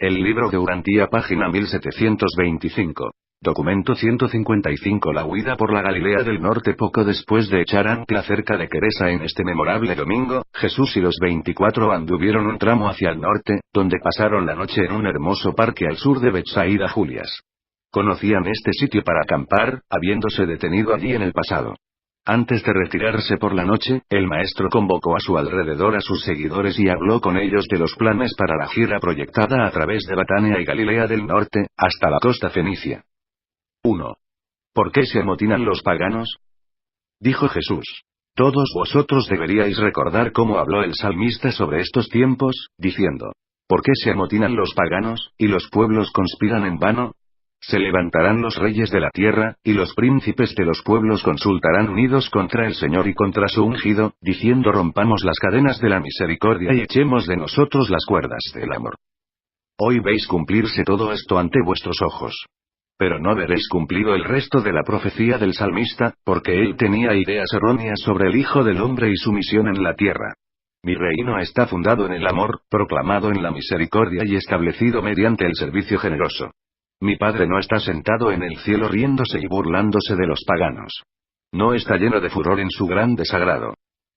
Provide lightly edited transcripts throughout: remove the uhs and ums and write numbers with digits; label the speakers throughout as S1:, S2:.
S1: El libro de Urantía, página 1725. Documento 155. La huida por la Galilea del Norte. Poco después de echar ancla cerca de Queresa en este memorable domingo, Jesús y los 24 anduvieron un tramo hacia el norte, donde pasaron la noche en un hermoso parque al sur de Betsaida Julias. Conocían este sitio para acampar, habiéndose detenido allí en el pasado. Antes de retirarse por la noche, el maestro convocó a su alrededor a sus seguidores y habló con ellos de los planes para la gira proyectada a través de Betania y Galilea del Norte, hasta la costa fenicia. 1. ¿Por qué se amotinan los paganos? Dijo Jesús. Todos vosotros deberíais recordar cómo habló el salmista sobre estos tiempos, diciendo: ¿por qué se amotinan los paganos, y los pueblos conspiran en vano? Se levantarán los reyes de la tierra, y los príncipes de los pueblos consultarán unidos contra el Señor y contra su ungido, diciendo: rompamos las cadenas de la misericordia y echemos de nosotros las cuerdas del amor. Hoy veis cumplirse todo esto ante vuestros ojos. Pero no veréis cumplido el resto de la profecía del salmista, porque él tenía ideas erróneas sobre el Hijo del Hombre y su misión en la tierra. Mi reino está fundado en el amor, proclamado en la misericordia y establecido mediante el servicio generoso. Mi Padre no está sentado en el cielo riéndose y burlándose de los paganos. No está lleno de furor en su gran desagrado.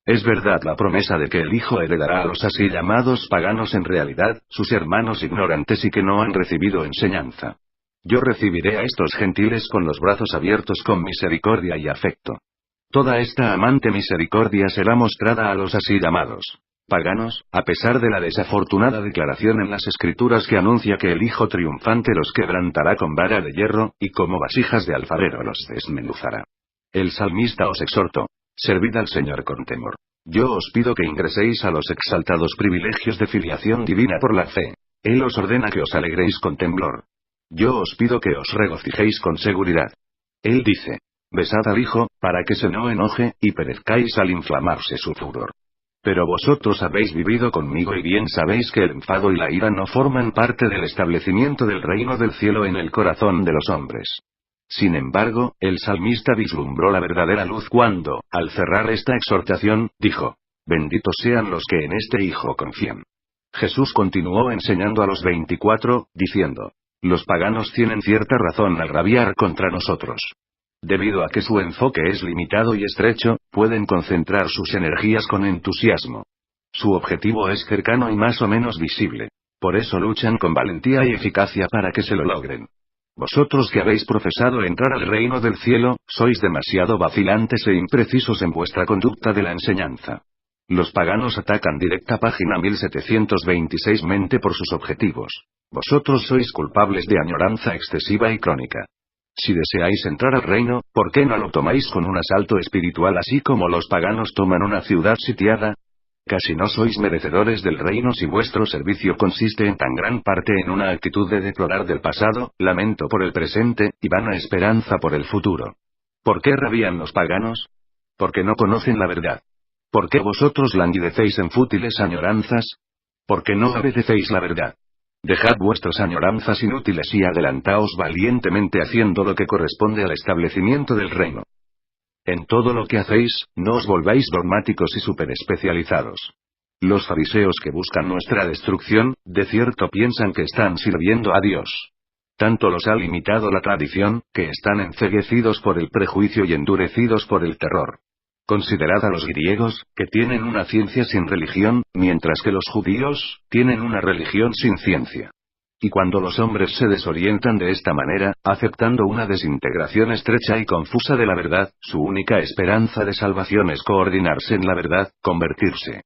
S1: Es verdad la promesa de que el Hijo heredará a los así llamados paganos, en realidad, sus hermanos ignorantes y que no han recibido enseñanza. Yo recibiré a estos gentiles con los brazos abiertos, con misericordia y afecto. Toda esta amante misericordia será mostrada a los así llamados paganos, a pesar de la desafortunada declaración en las Escrituras que anuncia que el Hijo triunfante los quebrantará con vara de hierro, y como vasijas de alfarero los desmenuzará. El salmista os exhortó: servid al Señor con temor. Yo os pido que ingreséis a los exaltados privilegios de filiación divina por la fe. Él os ordena que os alegréis con temblor. Yo os pido que os regocijéis con seguridad. Él dice: besad al Hijo, para que se no enoje, y perezcáis al inflamarse su furor. Pero vosotros habéis vivido conmigo y bien sabéis que el enfado y la ira no forman parte del establecimiento del reino del cielo en el corazón de los hombres. Sin embargo, el salmista vislumbró la verdadera luz cuando, al cerrar esta exhortación, dijo: benditos sean los que en este Hijo confían. Jesús continuó enseñando a los 24, diciendo: los paganos tienen cierta razón al rabiar contra nosotros. Debido a que su enfoque es limitado y estrecho, pueden concentrar sus energías con entusiasmo. Su objetivo es cercano y más o menos visible. Por eso luchan con valentía y eficacia para que se lo logren. Vosotros que habéis profesado entrar al reino del cielo, sois demasiado vacilantes e imprecisos en vuestra conducta de la enseñanza. Los paganos atacan directa, página 1726, mente por sus objetivos. Vosotros sois culpables de añoranza excesiva y crónica. Si deseáis entrar al reino, ¿por qué no lo tomáis con un asalto espiritual así como los paganos toman una ciudad sitiada? Casi no sois merecedores del reino si vuestro servicio consiste en tan gran parte en una actitud de deplorar del pasado, lamento por el presente, y vana esperanza por el futuro. ¿Por qué rabían los paganos? Porque no conocen la verdad. ¿Por qué vosotros languidecéis en fútiles añoranzas? Porque no obedecéis la verdad. Dejad vuestras añoranzas inútiles y adelantaos valientemente haciendo lo que corresponde al establecimiento del reino. En todo lo que hacéis, no os volváis dogmáticos y superespecializados. Los fariseos que buscan nuestra destrucción, de cierto piensan que están sirviendo a Dios. Tanto los ha limitado la tradición, que están enceguecidos por el prejuicio y endurecidos por el terror. Considerad a los griegos, que tienen una ciencia sin religión, mientras que los judíos, tienen una religión sin ciencia. Y cuando los hombres se desorientan de esta manera, aceptando una desintegración estrecha y confusa de la verdad, su única esperanza de salvación es coordinarse en la verdad, convertirse.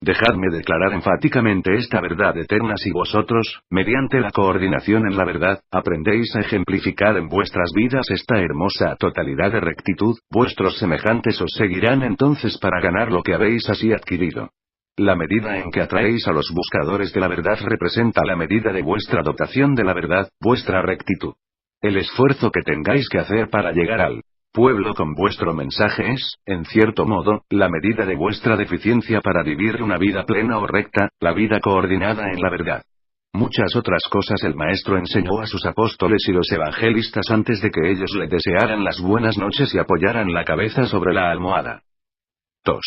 S1: Dejadme declarar enfáticamente esta verdad eterna: si vosotros, mediante la coordinación en la verdad, aprendéis a ejemplificar en vuestras vidas esta hermosa totalidad de rectitud, vuestros semejantes os seguirán entonces para ganar lo que habéis así adquirido. La medida en que atraéis a los buscadores de la verdad representa la medida de vuestra dotación de la verdad, vuestra rectitud. El esfuerzo que tengáis que hacer para llegar al pueblo con vuestro mensaje es, en cierto modo, la medida de vuestra deficiencia para vivir una vida plena o recta, la vida coordinada en la verdad. Muchas otras cosas el Maestro enseñó a sus apóstoles y los evangelistas antes de que ellos le desearan las buenas noches y apoyaran la cabeza sobre la almohada. 2.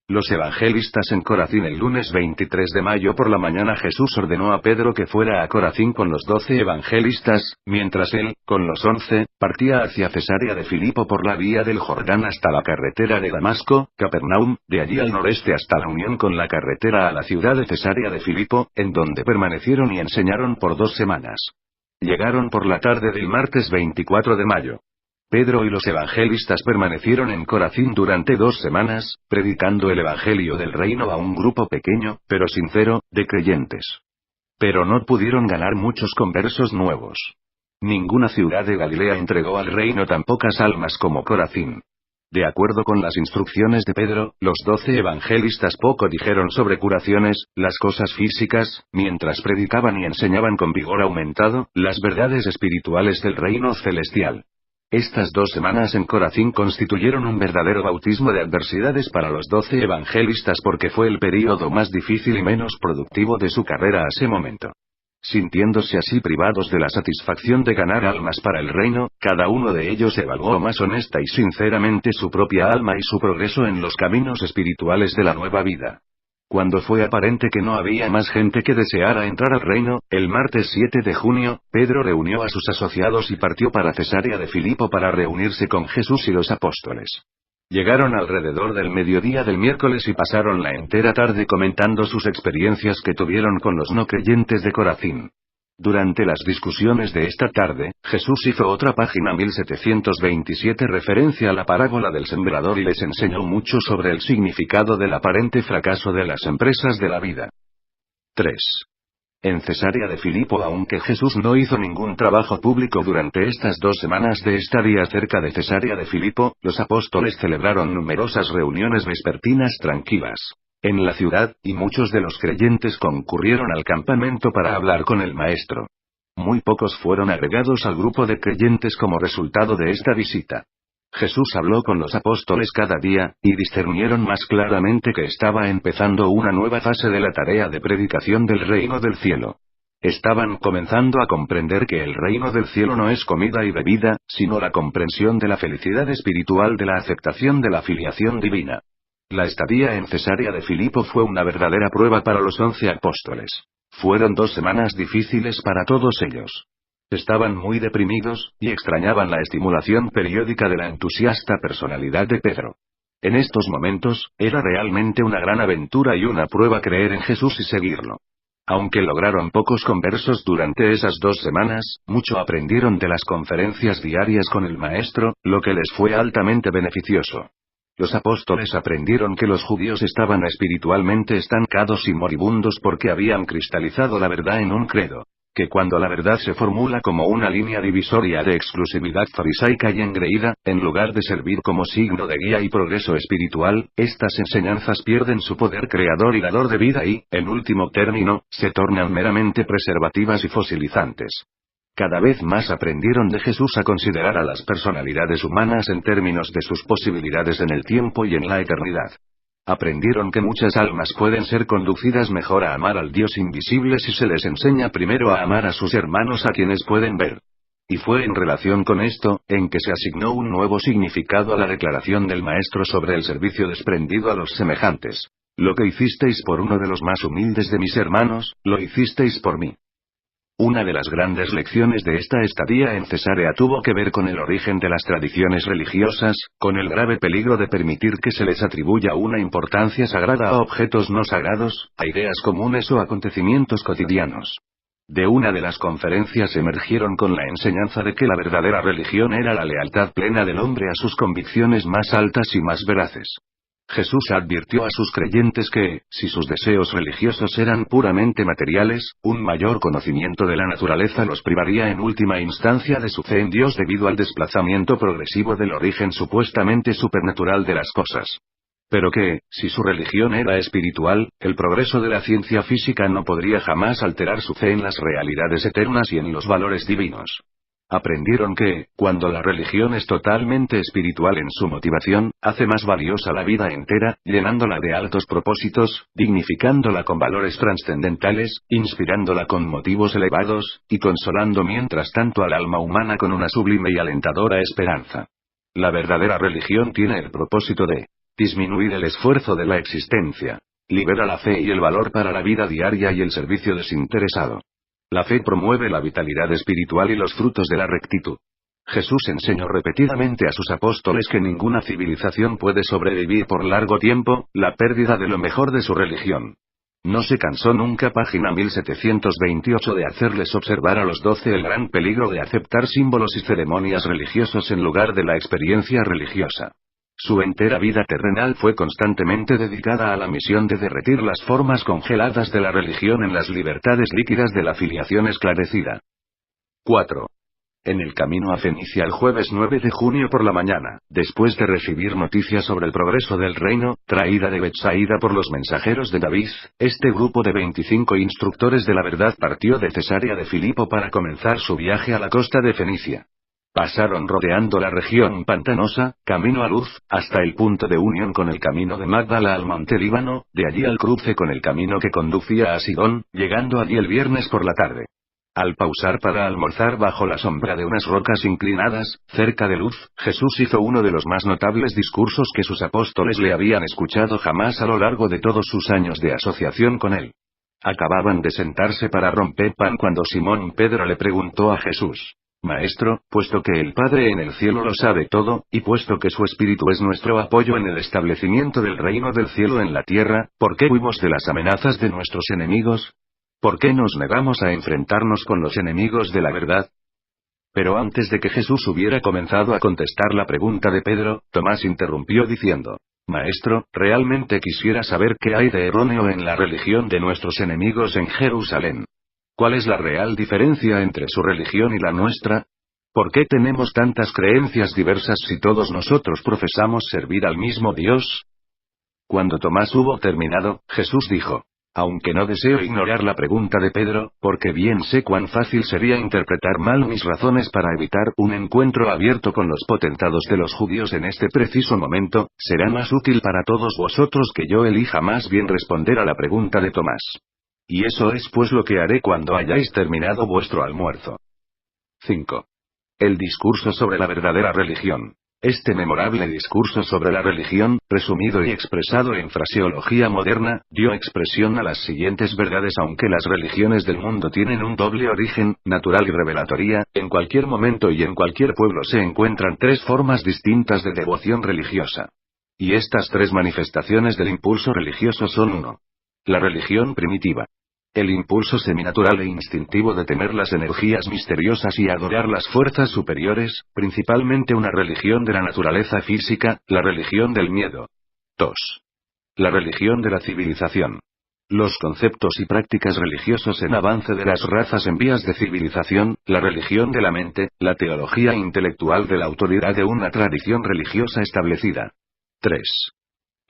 S1: Los evangelistas en Corazín. El lunes 23 de mayo por la mañana Jesús ordenó a Pedro que fuera a Corazín con los 12 evangelistas, mientras él, con los 11, partía hacia Cesarea de Filipo por la vía del Jordán hasta la carretera de Damasco, Capernaum, de allí al noreste hasta la unión con la carretera a la ciudad de Cesarea de Filipo, en donde permanecieron y enseñaron por 2 semanas. Llegaron por la tarde del martes 24 de mayo. Pedro y los evangelistas permanecieron en Corazín durante 2 semanas, predicando el evangelio del reino a un grupo pequeño, pero sincero, de creyentes. Pero no pudieron ganar muchos conversos nuevos. Ninguna ciudad de Galilea entregó al reino tan pocas almas como Corazín. De acuerdo con las instrucciones de Pedro, los 12 evangelistas poco dijeron sobre curaciones, las cosas físicas, mientras predicaban y enseñaban con vigor aumentado, las verdades espirituales del reino celestial. Estas 2 semanas en Corazín constituyeron un verdadero bautismo de adversidades para los 12 evangelistas porque fue el período más difícil y menos productivo de su carrera a ese momento. Sintiéndose así privados de la satisfacción de ganar almas para el reino, cada uno de ellos evaluó más honesta y sinceramente su propia alma y su progreso en los caminos espirituales de la nueva vida. Cuando fue aparente que no había más gente que deseara entrar al reino, el martes 7 de junio, Pedro reunió a sus asociados y partió para Cesarea de Filipo para reunirse con Jesús y los apóstoles. Llegaron alrededor del mediodía del miércoles y pasaron la entera tarde comentando sus experiencias que tuvieron con los no creyentes de Corazín. Durante las discusiones de esta tarde, Jesús hizo otra página 1727 referencia a la parábola del sembrador y les enseñó mucho sobre el significado del aparente fracaso de las empresas de la vida. 3. En Cesarea de Filipo. Aunque Jesús no hizo ningún trabajo público durante estas 2 semanas de estadía cerca de Cesarea de Filipo, los apóstoles celebraron numerosas reuniones vespertinas tranquilas en la ciudad, y muchos de los creyentes concurrieron al campamento para hablar con el Maestro. Muy pocos fueron agregados al grupo de creyentes como resultado de esta visita. Jesús habló con los apóstoles cada día, y discernieron más claramente que estaba empezando una nueva fase de la tarea de predicación del reino del cielo. Estaban comenzando a comprender que el reino del cielo no es comida y bebida, sino la comprensión de la felicidad espiritual de la aceptación de la filiación divina. La estadía en Cesarea de Filipo fue una verdadera prueba para los 11 apóstoles. Fueron 2 semanas difíciles para todos ellos. Estaban muy deprimidos, y extrañaban la estimulación periódica de la entusiasta personalidad de Pedro. En estos momentos, era realmente una gran aventura y una prueba creer en Jesús y seguirlo. Aunque lograron pocos conversos durante esas 2 semanas, mucho aprendieron de las conferencias diarias con el Maestro, lo que les fue altamente beneficioso. Los apóstoles aprendieron que los judíos estaban espiritualmente estancados y moribundos porque habían cristalizado la verdad en un credo. Que cuando la verdad se formula como una línea divisoria de exclusividad farisaica y engreída, en lugar de servir como signo de guía y progreso espiritual, estas enseñanzas pierden su poder creador y dador de vida y, en último término, se tornan meramente preservativas y fosilizantes. Cada vez más aprendieron de Jesús a considerar a las personalidades humanas en términos de sus posibilidades en el tiempo y en la eternidad. Aprendieron que muchas almas pueden ser conducidas mejor a amar al Dios invisible si se les enseña primero a amar a sus hermanos a quienes pueden ver. Y fue en relación con esto, en que se asignó un nuevo significado a la declaración del Maestro sobre el servicio desprendido a los semejantes. Lo que hicisteis por uno de los más humildes de mis hermanos, lo hicisteis por mí. Una de las grandes lecciones de esta estadía en Cesarea tuvo que ver con el origen de las tradiciones religiosas, con el grave peligro de permitir que se les atribuya una importancia sagrada a objetos no sagrados, a ideas comunes o acontecimientos cotidianos. De una de las conferencias emergieron con la enseñanza de que la verdadera religión era la lealtad plena del hombre a sus convicciones más altas y más veraces. Jesús advirtió a sus creyentes que, si sus deseos religiosos eran puramente materiales, un mayor conocimiento de la naturaleza los privaría en última instancia de su fe en Dios debido al desplazamiento progresivo del origen supuestamente supernatural de las cosas. Pero que, si su religión era espiritual, el progreso de la ciencia física no podría jamás alterar su fe en las realidades eternas y en los valores divinos. Aprendieron que, cuando la religión es totalmente espiritual en su motivación, hace más valiosa la vida entera, llenándola de altos propósitos, dignificándola con valores trascendentales, inspirándola con motivos elevados, y consolando mientras tanto al alma humana con una sublime y alentadora esperanza. La verdadera religión tiene el propósito de Disminuir el esfuerzo de la existencia. Libera la fe y el valor para la vida diaria y el servicio desinteresado. La fe promueve la vitalidad espiritual y los frutos de la rectitud. Jesús enseñó repetidamente a sus apóstoles que ninguna civilización puede sobrevivir por largo tiempo, la pérdida de lo mejor de su religión. No se cansó nunca, página 1728, de hacerles observar a los 12 el gran peligro de aceptar símbolos y ceremonias religiosos en lugar de la experiencia religiosa. Su entera vida terrenal fue constantemente dedicada a la misión de derretir las formas congeladas de la religión en las libertades líquidas de la filiación esclarecida. 4. En el camino a Fenicia el jueves 9 de junio por la mañana, después de recibir noticias sobre el progreso del reino, traída de Betsaida por los mensajeros de David, este grupo de 25 instructores de la verdad partió de Cesarea de Filipo para comenzar su viaje a la costa de Fenicia. Pasaron rodeando la región pantanosa, camino a Luz, hasta el punto de unión con el camino de Magdala al monte Líbano, de allí al cruce con el camino que conducía a Sidón, llegando allí el viernes por la tarde. Al pausar para almorzar bajo la sombra de unas rocas inclinadas, cerca de Luz, Jesús hizo uno de los más notables discursos que sus apóstoles le habían escuchado jamás a lo largo de todos sus años de asociación con él. Acababan de sentarse para romper pan cuando Simón Pedro le preguntó a Jesús: Maestro, puesto que el Padre en el cielo lo sabe todo, y puesto que su Espíritu es nuestro apoyo en el establecimiento del reino del cielo en la tierra, ¿por qué huimos de las amenazas de nuestros enemigos? ¿Por qué nos negamos a enfrentarnos con los enemigos de la verdad? Pero antes de que Jesús hubiera comenzado a contestar la pregunta de Pedro, Tomás interrumpió diciendo: Maestro, realmente quisiera saber qué hay de erróneo en la religión de nuestros enemigos en Jerusalén. ¿Cuál es la real diferencia entre su religión y la nuestra? ¿Por qué tenemos tantas creencias diversas si todos nosotros profesamos servir al mismo Dios? Cuando Tomás hubo terminado, Jesús dijo: Aunque no deseo ignorar la pregunta de Pedro, porque bien sé cuán fácil sería interpretar mal mis razones para evitar un encuentro abierto con los potentados de los judíos en este preciso momento, será más útil para todos vosotros que yo elija más bien responder a la pregunta de Tomás. Y eso es pues lo que haré cuando hayáis terminado vuestro almuerzo. 5. El discurso sobre la verdadera religión. Este memorable discurso sobre la religión, resumido y expresado en fraseología moderna, dio expresión a las siguientes verdades: aunque las religiones del mundo tienen un doble origen, natural y revelatoria, en cualquier momento y en cualquier pueblo se encuentran tres formas distintas de devoción religiosa. Y estas tres manifestaciones del impulso religioso son: 1. La religión primitiva. El impulso seminatural e instintivo de temer las energías misteriosas y adorar las fuerzas superiores, principalmente una religión de la naturaleza física, la religión del miedo. 2. La religión de la civilización. Los conceptos y prácticas religiosos en avance de las razas en vías de civilización, la religión de la mente, la teología intelectual de la autoridad de una tradición religiosa establecida. 3.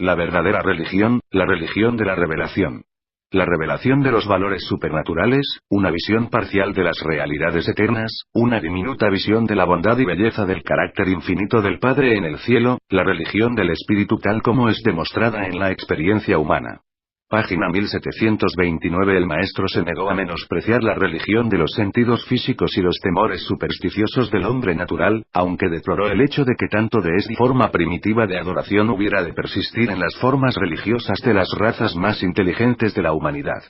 S1: La verdadera religión, la religión de la revelación. La revelación de los valores supernaturales, una visión parcial de las realidades eternas, una diminuta visión de la bondad y belleza del carácter infinito del Padre en el cielo, la religión del Espíritu tal como es demostrada en la experiencia humana. Página 1729. El maestro se negó a menospreciar la religión de los sentidos físicos y los temores supersticiosos del hombre natural, aunque deploró el hecho de que tanto de esta forma primitiva de adoración hubiera de persistir en las formas religiosas de las razas más inteligentes de la humanidad.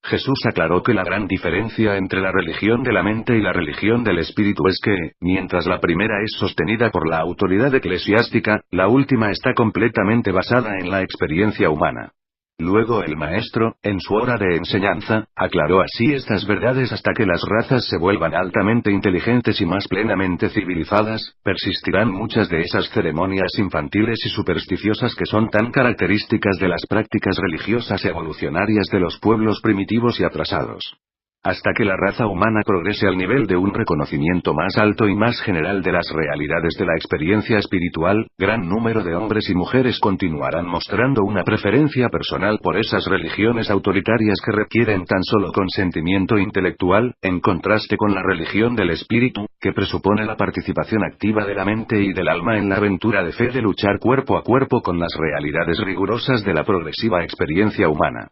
S1: Jesús aclaró que la gran diferencia entre la religión de la mente y la religión del espíritu es que, mientras la primera es sostenida por la autoridad eclesiástica, la última está completamente basada en la experiencia humana. Luego el maestro, en su hora de enseñanza, aclaró así estas verdades: hasta que las razas se vuelvan altamente inteligentes y más plenamente civilizadas, persistirán muchas de esas ceremonias infantiles y supersticiosas que son tan características de las prácticas religiosas evolucionarias de los pueblos primitivos y atrasados. Hasta que la raza humana progrese al nivel de un reconocimiento más alto y más general de las realidades de la experiencia espiritual, gran número de hombres y mujeres continuarán mostrando una preferencia personal por esas religiones autoritarias que requieren tan solo consentimiento intelectual, en contraste con la religión del espíritu, que presupone la participación activa de la mente y del alma en la aventura de fe de luchar cuerpo a cuerpo con las realidades rigurosas de la progresiva experiencia humana.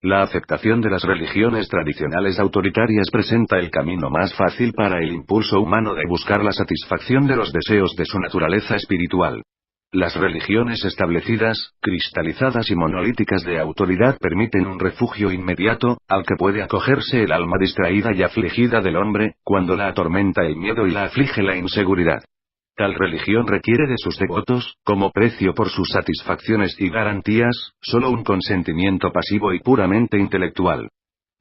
S1: La aceptación de las religiones tradicionales autoritarias presenta el camino más fácil para el impulso humano de buscar la satisfacción de los deseos de su naturaleza espiritual. Las religiones establecidas, cristalizadas y monolíticas de autoridad permiten un refugio inmediato, al que puede acogerse el alma distraída y afligida del hombre, cuando la atormenta el miedo y la aflige la inseguridad. Tal religión requiere de sus devotos, como precio por sus satisfacciones y garantías, solo un consentimiento pasivo y puramente intelectual.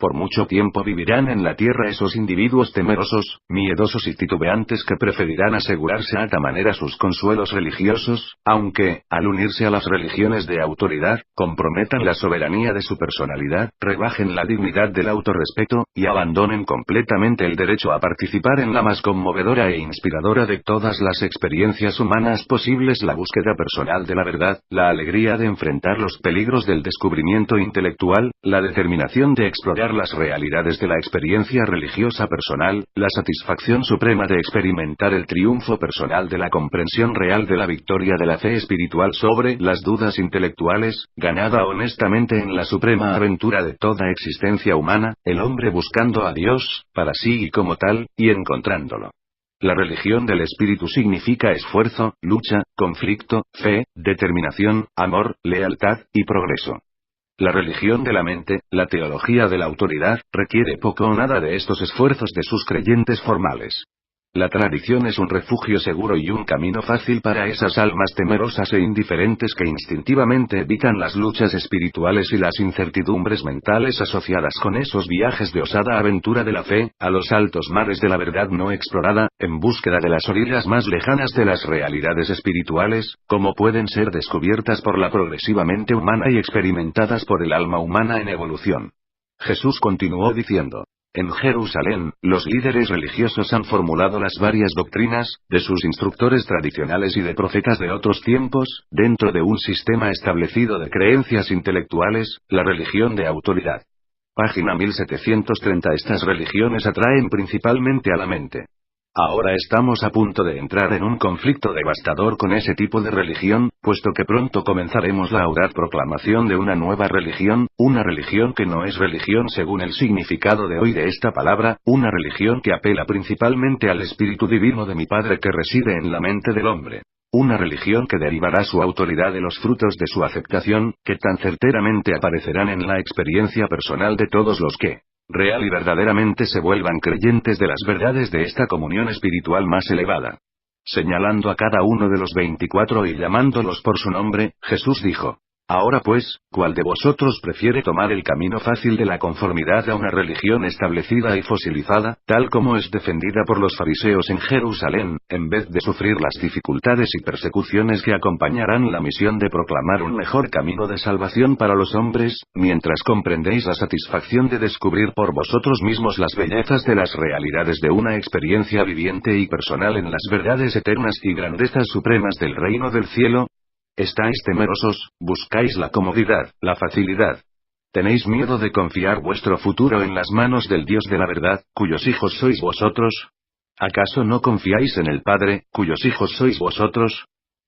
S1: Por mucho tiempo vivirán en la tierra esos individuos temerosos, miedosos y titubeantes que preferirán asegurarse a esta manera sus consuelos religiosos, aunque, al unirse a las religiones de autoridad, comprometan la soberanía de su personalidad, rebajen la dignidad del autorrespeto, y abandonen completamente el derecho a participar en la más conmovedora e inspiradora de todas las experiencias humanas posibles: la búsqueda personal de la verdad, la alegría de enfrentar los peligros del descubrimiento intelectual, la determinación de explorar las realidades de la experiencia religiosa personal, la satisfacción suprema de experimentar el triunfo personal de la comprensión real de la victoria de la fe espiritual sobre las dudas intelectuales, ganada honestamente en la suprema aventura de toda existencia humana, el hombre buscando a Dios, para sí y como tal, y encontrándolo. La religión del espíritu significa esfuerzo, lucha, conflicto, fe, determinación, amor, lealtad, y progreso. La religión de la mente, la teología de la autoridad, requiere poco o nada de estos esfuerzos de sus creyentes formales. La tradición es un refugio seguro y un camino fácil para esas almas temerosas e indiferentes que instintivamente evitan las luchas espirituales y las incertidumbres mentales asociadas con esos viajes de osada aventura de la fe, a los altos mares de la verdad no explorada, en búsqueda de las orillas más lejanas de las realidades espirituales, como pueden ser descubiertas por la progresivamente humana y experimentadas por el alma humana en evolución. Jesús continuó diciendo: en Jerusalén, los líderes religiosos han formulado las varias doctrinas, de sus instructores tradicionales y de profetas de otros tiempos, dentro de un sistema establecido de creencias intelectuales, la religión de autoridad. Página 1730. Estas religiones atraen principalmente a la mente. Ahora estamos a punto de entrar en un conflicto devastador con ese tipo de religión, puesto que pronto comenzaremos la audaz proclamación de una nueva religión, una religión que no es religión según el significado de hoy de esta palabra, una religión que apela principalmente al Espíritu Divino de mi Padre que reside en la mente del hombre. Una religión que derivará su autoridad de los frutos de su aceptación, que tan certeramente aparecerán en la experiencia personal de todos los que real y verdaderamente se vuelvan creyentes de las verdades de esta comunión espiritual más elevada. Señalando a cada uno de los 24 y llamándolos por su nombre, Jesús dijo: ahora pues, ¿cuál de vosotros prefiere tomar el camino fácil de la conformidad a una religión establecida y fosilizada, tal como es defendida por los fariseos en Jerusalén, en vez de sufrir las dificultades y persecuciones que acompañarán la misión de proclamar un mejor camino de salvación para los hombres, mientras comprendéis la satisfacción de descubrir por vosotros mismos las bellezas de las realidades de una experiencia viviente y personal en las verdades eternas y grandezas supremas del reino del cielo? ¿Estáis temerosos, buscáis la comodidad, la facilidad? ¿Tenéis miedo de confiar vuestro futuro en las manos del Dios de la verdad, cuyos hijos sois vosotros? ¿Acaso no confiáis en el Padre, cuyos hijos sois vosotros?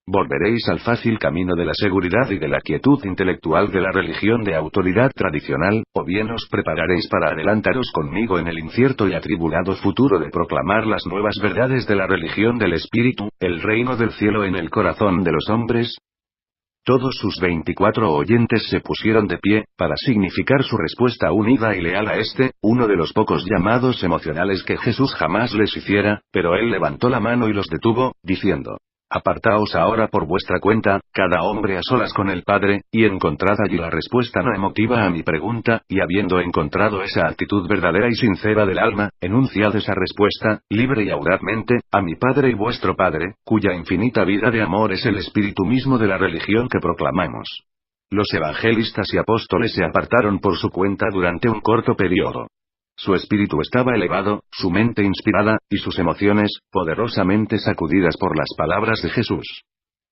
S1: ¿Volveréis al fácil camino de la seguridad y de la quietud intelectual de la religión de autoridad tradicional, o bien os prepararéis para adelantaros conmigo en el incierto y atribulado futuro de proclamar las nuevas verdades de la religión del Espíritu, el reino del cielo en el corazón de los hombres? Todos sus 24 oyentes se pusieron de pie, para significar su respuesta unida y leal a uno de los pocos llamados emocionales que Jesús jamás les hiciera, pero él levantó la mano y los detuvo, diciendo: apartaos ahora por vuestra cuenta, cada hombre a solas con el Padre, y encontrad allí la respuesta no emotiva a mi pregunta, y habiendo encontrado esa actitud verdadera y sincera del alma, enunciad esa respuesta, libre y audazmente, a mi Padre y vuestro Padre, cuya infinita vida de amor es el espíritu mismo de la religión que proclamamos. Los evangelistas y apóstoles se apartaron por su cuenta durante un corto periodo. Su espíritu estaba elevado, su mente inspirada, y sus emociones, poderosamente sacudidas por las palabras de Jesús.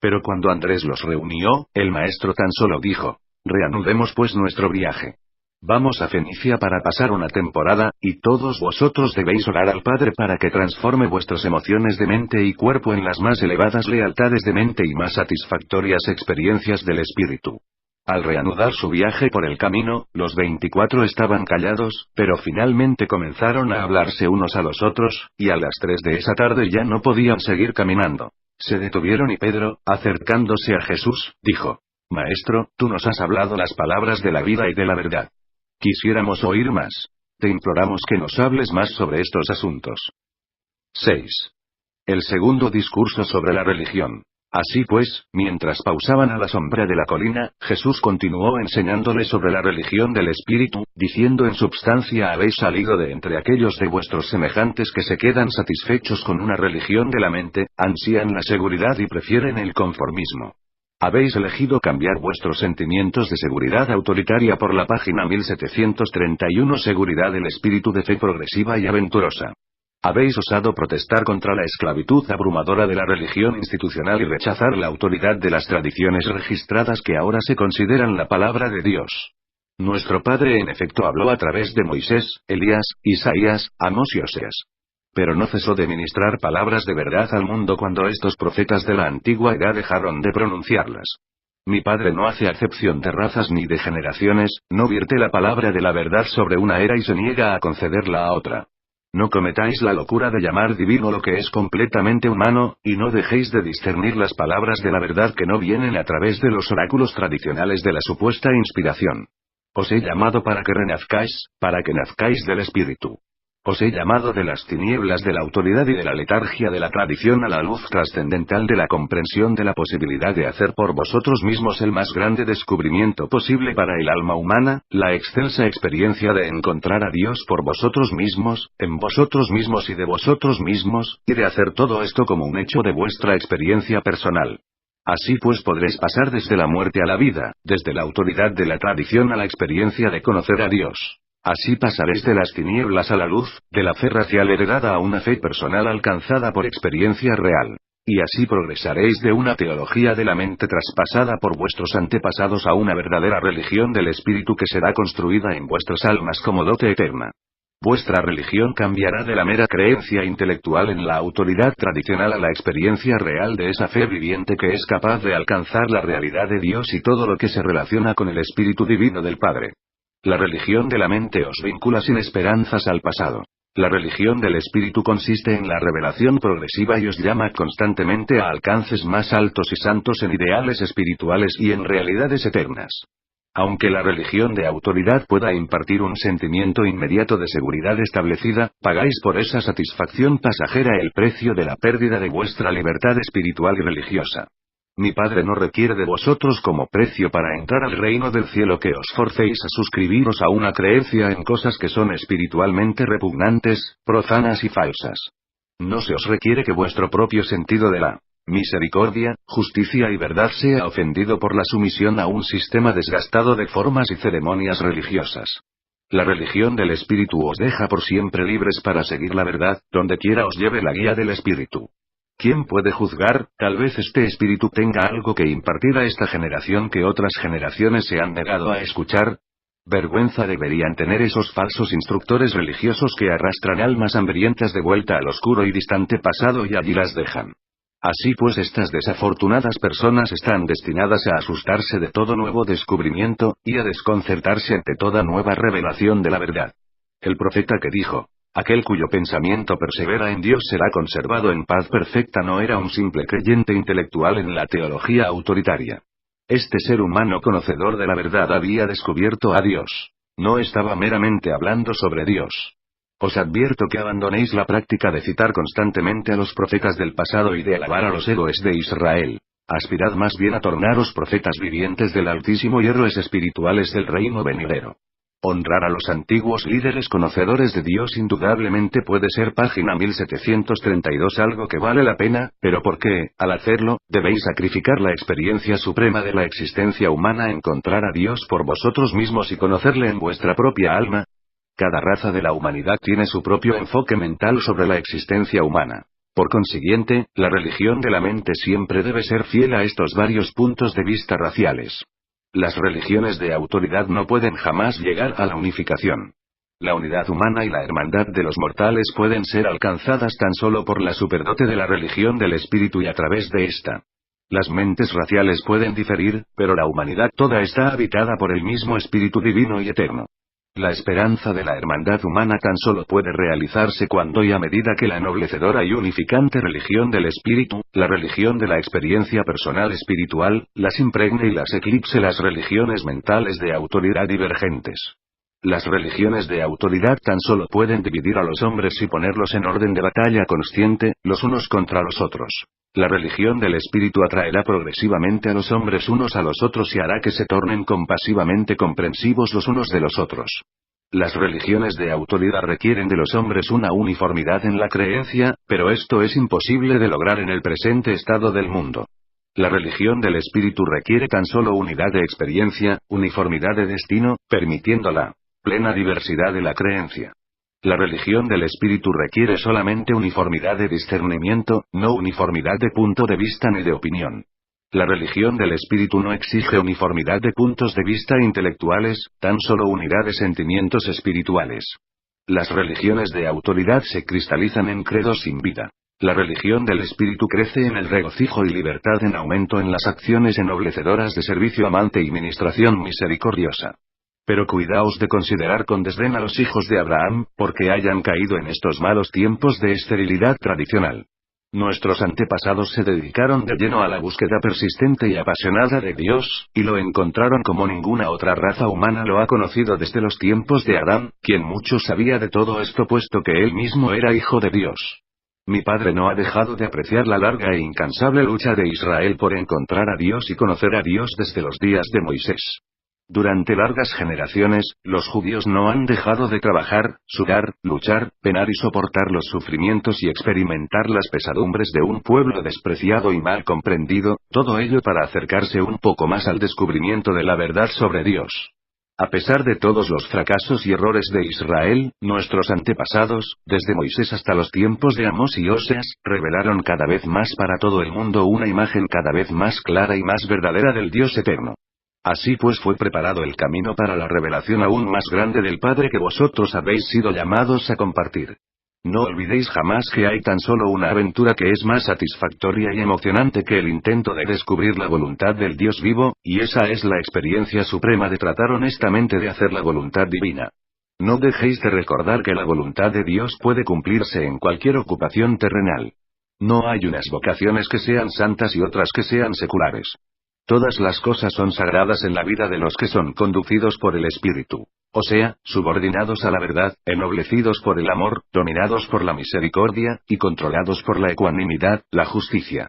S1: Pero cuando Andrés los reunió, el maestro tan solo dijo: reanudemos pues nuestro viaje. Vamos a Fenicia para pasar una temporada, y todos vosotros debéis orar al Padre para que transforme vuestras emociones de mente y cuerpo en las más elevadas lealtades de mente y más satisfactorias experiencias del espíritu. Al reanudar su viaje por el camino, los 24 estaban callados, pero finalmente comenzaron a hablarse unos a los otros, y a las 3 de esa tarde ya no podían seguir caminando. Se detuvieron y Pedro, acercándose a Jesús, dijo: Maestro, tú nos has hablado las palabras de la vida y de la verdad. Quisiéramos oír más. Te imploramos que nos hables más sobre estos asuntos. 6. El segundo discurso sobre la religión. Así pues, mientras pausaban a la sombra de la colina, Jesús continuó enseñándoles sobre la religión del Espíritu, diciendo en substancia: habéis salido de entre aquellos de vuestros semejantes que se quedan satisfechos con una religión de la mente, ansían la seguridad y prefieren el conformismo. Habéis elegido cambiar vuestros sentimientos de seguridad autoritaria por la página 1731 seguridad del espíritu de fe progresiva y aventurosa. Habéis osado protestar contra la esclavitud abrumadora de la religión institucional y rechazar la autoridad de las tradiciones registradas que ahora se consideran la palabra de Dios. Nuestro Padre en efecto habló a través de Moisés, Elías, Isaías, Amós y Oseas. Pero no cesó de ministrar palabras de verdad al mundo cuando estos profetas de la antigua edad dejaron de pronunciarlas. Mi Padre no hace acepción de razas ni de generaciones, no vierte la palabra de la verdad sobre una era y se niega a concederla a otra. No cometáis la locura de llamar divino lo que es completamente humano, y no dejéis de discernir las palabras de la verdad que no vienen a través de los oráculos tradicionales de la supuesta inspiración. Os he llamado para que renazcáis, para que nazcáis del Espíritu. Os he llamado de las tinieblas de la autoridad y de la letargia de la tradición a la luz trascendental de la comprensión de la posibilidad de hacer por vosotros mismos el más grande descubrimiento posible para el alma humana, la excelsa experiencia de encontrar a Dios por vosotros mismos, en vosotros mismos y de vosotros mismos, y de hacer todo esto como un hecho de vuestra experiencia personal. Así pues podréis pasar desde la muerte a la vida, desde la autoridad de la tradición a la experiencia de conocer a Dios. Así pasaréis de las tinieblas a la luz, de la fe racial heredada a una fe personal alcanzada por experiencia real. Y así progresaréis de una teología de la mente traspasada por vuestros antepasados a una verdadera religión del espíritu que será construida en vuestras almas como dote eterna. Vuestra religión cambiará de la mera creencia intelectual en la autoridad tradicional a la experiencia real de esa fe viviente que es capaz de alcanzar la realidad de Dios y todo lo que se relaciona con el Espíritu Divino del Padre. La religión de la mente os vincula sin esperanzas al pasado. La religión del espíritu consiste en la revelación progresiva y os llama constantemente a alcances más altos y santos en ideales espirituales y en realidades eternas. Aunque la religión de autoridad pueda impartir un sentimiento inmediato de seguridad establecida, pagáis por esa satisfacción pasajera el precio de la pérdida de vuestra libertad espiritual y religiosa. Mi Padre no requiere de vosotros como precio para entrar al reino del cielo que os forcéis a suscribiros a una creencia en cosas que son espiritualmente repugnantes, profanas y falsas. No se os requiere que vuestro propio sentido de la misericordia, justicia y verdad sea ofendido por la sumisión a un sistema desgastado de formas y ceremonias religiosas. La religión del Espíritu os deja por siempre libres para seguir la verdad, donde quiera os lleve la guía del Espíritu. ¿Quién puede juzgar? Tal vez este espíritu tenga algo que impartir a esta generación que otras generaciones se han negado a escuchar. Vergüenza deberían tener esos falsos instructores religiosos que arrastran almas hambrientas de vuelta al oscuro y distante pasado y allí las dejan. Así pues, estas desafortunadas personas están destinadas a asustarse de todo nuevo descubrimiento, y a desconcertarse ante toda nueva revelación de la verdad. El profeta que dijo: aquel cuyo pensamiento persevera en Dios será conservado en paz perfecta, no era un simple creyente intelectual en la teología autoritaria. Este ser humano conocedor de la verdad había descubierto a Dios. No estaba meramente hablando sobre Dios. Os advierto que abandonéis la práctica de citar constantemente a los profetas del pasado y de alabar a los héroes de Israel. Aspirad más bien a tornaros profetas vivientes del Altísimo y héroes espirituales del reino venidero. Honrar a los antiguos líderes conocedores de Dios indudablemente puede ser página 1732 algo que vale la pena, pero ¿por qué, al hacerlo, debéis sacrificar la experiencia suprema de la existencia humana, encontrar a Dios por vosotros mismos y conocerle en vuestra propia alma? Cada raza de la humanidad tiene su propio enfoque mental sobre la existencia humana. Por consiguiente, la religión de la mente siempre debe ser fiel a estos varios puntos de vista raciales. Las religiones de autoridad no pueden jamás llegar a la unificación. La unidad humana y la hermandad de los mortales pueden ser alcanzadas tan solo por la superdote de la religión del espíritu y a través de esta. Las mentes raciales pueden diferir, pero la humanidad toda está habitada por el mismo espíritu divino y eterno. La esperanza de la hermandad humana tan solo puede realizarse cuando y a medida que la ennoblecedora y unificante religión del espíritu, la religión de la experiencia personal espiritual, las impregne y las eclipse las religiones mentales de autoridad divergentes. Las religiones de autoridad tan solo pueden dividir a los hombres y ponerlos en orden de batalla consciente, los unos contra los otros. La religión del espíritu atraerá progresivamente a los hombres unos a los otros y hará que se tornen compasivamente comprensivos los unos de los otros. Las religiones de autoridad requieren de los hombres una uniformidad en la creencia, pero esto es imposible de lograr en el presente estado del mundo. La religión del espíritu requiere tan solo unidad de experiencia, uniformidad de destino, permitiendo la plena diversidad de la creencia. La religión del espíritu requiere solamente uniformidad de discernimiento, no uniformidad de punto de vista ni de opinión. La religión del espíritu no exige uniformidad de puntos de vista intelectuales, tan solo unidad de sentimientos espirituales. Las religiones de autoridad se cristalizan en credos sin vida. La religión del espíritu crece en el regocijo y libertad en aumento en las acciones ennoblecedoras de servicio amante y ministración misericordiosa. Pero cuidaos de considerar con desdén a los hijos de Abraham, porque hayan caído en estos malos tiempos de esterilidad tradicional. Nuestros antepasados se dedicaron de lleno a la búsqueda persistente y apasionada de Dios, y lo encontraron como ninguna otra raza humana lo ha conocido desde los tiempos de Adán, quien mucho sabía de todo esto puesto que él mismo era hijo de Dios. Mi padre no ha dejado de apreciar la larga e incansable lucha de Israel por encontrar a Dios y conocer a Dios desde los días de Moisés. Durante largas generaciones, los judíos no han dejado de trabajar, sudar, luchar, penar y soportar los sufrimientos y experimentar las pesadumbres de un pueblo despreciado y mal comprendido, todo ello para acercarse un poco más al descubrimiento de la verdad sobre Dios. A pesar de todos los fracasos y errores de Israel, nuestros antepasados, desde Moisés hasta los tiempos de Amós y Oseas, revelaron cada vez más para todo el mundo una imagen cada vez más clara y más verdadera del Dios eterno. Así pues fue preparado el camino para la revelación aún más grande del Padre que vosotros habéis sido llamados a compartir. No olvidéis jamás que hay tan solo una aventura que es más satisfactoria y emocionante que el intento de descubrir la voluntad del Dios vivo, y esa es la experiencia suprema de tratar honestamente de hacer la voluntad divina. No dejéis de recordar que la voluntad de Dios puede cumplirse en cualquier ocupación terrenal. No hay unas vocaciones que sean santas y otras que sean seculares. Todas las cosas son sagradas en la vida de los que son conducidos por el Espíritu. O sea, subordinados a la verdad, ennoblecidos por el amor, dominados por la misericordia, y controlados por la ecuanimidad, la justicia.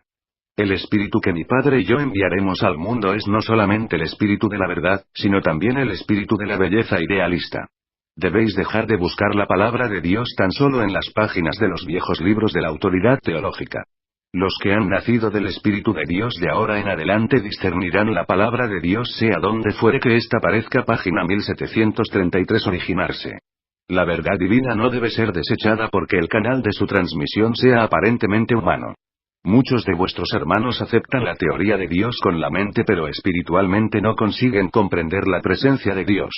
S1: El Espíritu que mi Padre y yo enviaremos al mundo es no solamente el Espíritu de la verdad, sino también el Espíritu de la belleza idealista. Debéis dejar de buscar la palabra de Dios tan solo en las páginas de los viejos libros de la autoridad teológica. Los que han nacido del Espíritu de Dios de ahora en adelante discernirán la palabra de Dios sea donde fuere que ésta parezca página 1733 originarse. La verdad divina no debe ser desechada porque el canal de su transmisión sea aparentemente humano. Muchos de vuestros hermanos aceptan la teoría de Dios con la mente pero espiritualmente no consiguen comprender la presencia de Dios.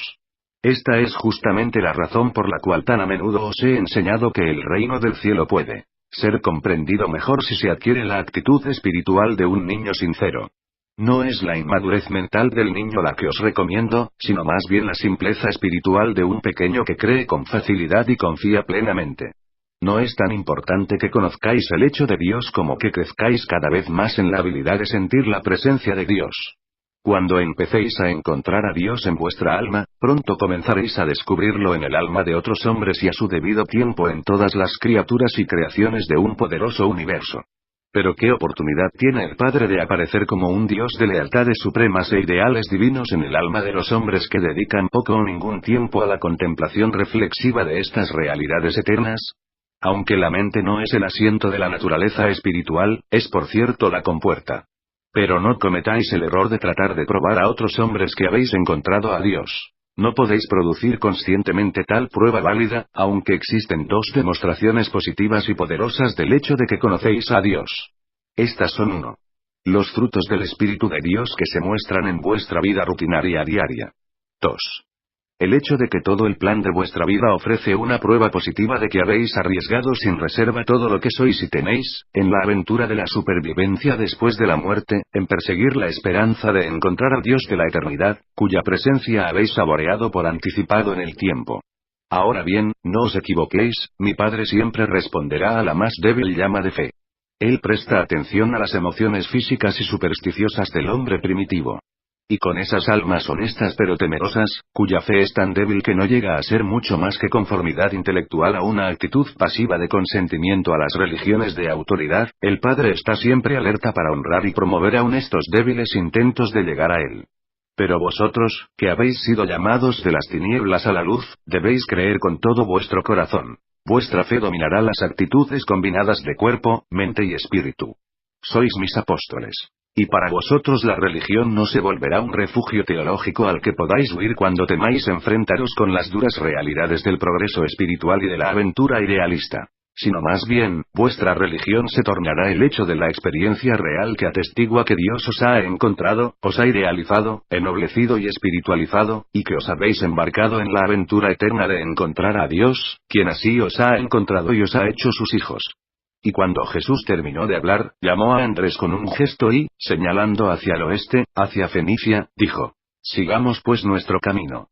S1: Esta es justamente la razón por la cual tan a menudo os he enseñado que el reino del cielo puede ser comprendido mejor si se adquiere la actitud espiritual de un niño sincero. No es la inmadurez mental del niño la que os recomiendo, sino más bien la simpleza espiritual de un pequeño que cree con facilidad y confía plenamente. No es tan importante que conozcáis el hecho de Dios como que crezcáis cada vez más en la habilidad de sentir la presencia de Dios. Cuando empecéis a encontrar a Dios en vuestra alma, pronto comenzaréis a descubrirlo en el alma de otros hombres y a su debido tiempo en todas las criaturas y creaciones de un poderoso universo. Pero qué oportunidad tiene el Padre de aparecer como un Dios de lealtades supremas e ideales divinos en el alma de los hombres que dedican poco o ningún tiempo a la contemplación reflexiva de estas realidades eternas. Aunque la mente no es el asiento de la naturaleza espiritual, es por cierto la compuerta. Pero no cometáis el error de tratar de probar a otros hombres que habéis encontrado a Dios. No podéis producir conscientemente tal prueba válida, aunque existen dos demostraciones positivas y poderosas del hecho de que conocéis a Dios. Estas son 1. Los frutos del Espíritu de Dios que se muestran en vuestra vida rutinaria diaria. 2. El hecho de que todo el plan de vuestra vida ofrece una prueba positiva de que habéis arriesgado sin reserva todo lo que sois y tenéis, en la aventura de la supervivencia después de la muerte, en perseguir la esperanza de encontrar al Dios de la eternidad, cuya presencia habéis saboreado por anticipado en el tiempo. Ahora bien, no os equivoquéis, mi Padre siempre responderá a la más débil llama de fe. Él presta atención a las emociones físicas y supersticiosas del hombre primitivo. Y con esas almas honestas pero temerosas, cuya fe es tan débil que no llega a ser mucho más que conformidad intelectual a una actitud pasiva de consentimiento a las religiones de autoridad, el Padre está siempre alerta para honrar y promover aún estos débiles intentos de llegar a Él. Pero vosotros, que habéis sido llamados de las tinieblas a la luz, debéis creer con todo vuestro corazón. Vuestra fe dominará las actitudes combinadas de cuerpo, mente y espíritu. Sois mis apóstoles. Y para vosotros la religión no se volverá un refugio teológico al que podáis huir cuando temáis enfrentaros con las duras realidades del progreso espiritual y de la aventura idealista. Sino más bien, vuestra religión se tornará el hecho de la experiencia real que atestigua que Dios os ha encontrado, os ha idealizado, ennoblecido y espiritualizado, y que os habéis embarcado en la aventura eterna de encontrar a Dios, quien así os ha encontrado y os ha hecho sus hijos. Y cuando Jesús terminó de hablar, llamó a Andrés con un gesto y, señalando hacia el oeste, hacia Fenicia, dijo: Sigamos pues nuestro camino.